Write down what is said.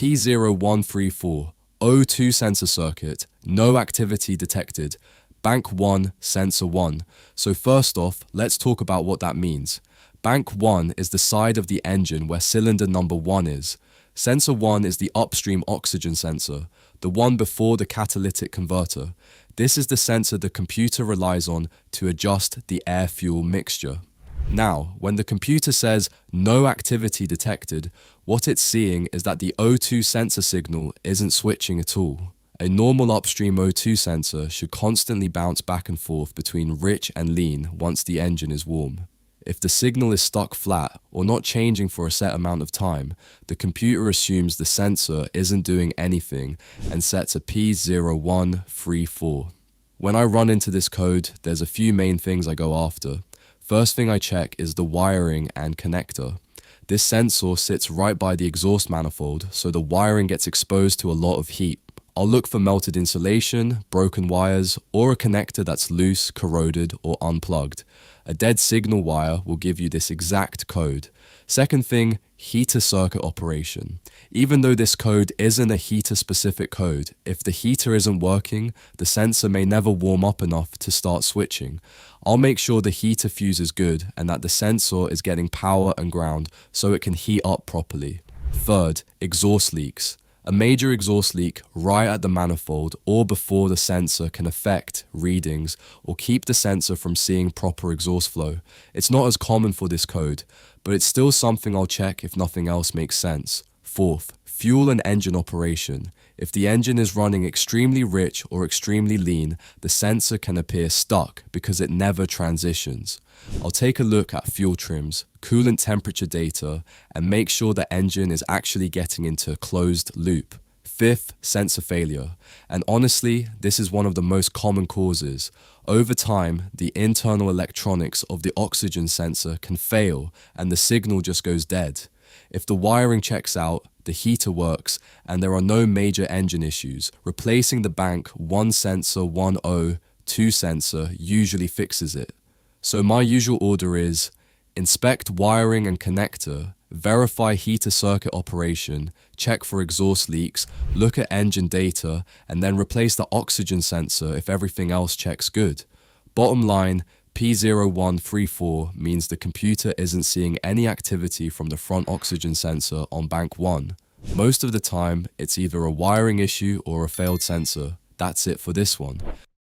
P0134, O2 sensor circuit, no activity detected, bank 1, sensor 1. So first off, let's talk about what that means. Bank 1 is the side of the engine where cylinder number 1 is. Sensor 1 is the upstream oxygen sensor, the one before the catalytic converter. This is the sensor the computer relies on to adjust the air-fuel mixture. Now, when the computer says no activity detected, what it's seeing is that the O2 sensor signal isn't switching at all. A normal upstream O2 sensor should constantly bounce back and forth between rich and lean once the engine is warm. If the signal is stuck flat or not changing for a set amount of time, the computer assumes the sensor isn't doing anything and sets a P0134. When I run into this code, there's a few main things I go after. First thing I check is the wiring and connector. This sensor sits right by the exhaust manifold, so the wiring gets exposed to a lot of heat. I'll look for melted insulation, broken wires, or a connector that's loose, corroded, or unplugged. A dead signal wire will give you this exact code. Second thing, heater circuit operation. Even though this code isn't a heater-specific code, if the heater isn't working, the sensor may never warm up enough to start switching. I'll make sure the heater fuse is good and that the sensor is getting power and ground so it can heat up properly. Third, exhaust leaks. A major exhaust leak right at the manifold or before the sensor can affect readings or keep the sensor from seeing proper exhaust flow. It's not as common for this code, but it's still something I'll check if nothing else makes sense. Fourth, fuel and engine operation. If the engine is running extremely rich or extremely lean, the sensor can appear stuck because it never transitions. I'll take a look at fuel trims, coolant temperature data, and make sure the engine is actually getting into a closed loop. Fifth, sensor failure. And honestly, this is one of the most common causes. Over time, the internal electronics of the oxygen sensor can fail and the signal just goes dead. If the wiring checks out, the heater works, and there are no major engine issues, replacing the bank 1 sensor 102 sensor usually fixes it. So my usual order is inspect wiring and connector, verify heater circuit operation, check for exhaust leaks, look at engine data, and then replace the oxygen sensor if everything else checks good. Bottom line, P0134 means the computer isn't seeing any activity from the front oxygen sensor on bank 1. Most of the time, it's either a wiring issue or a failed sensor. That's it for this one.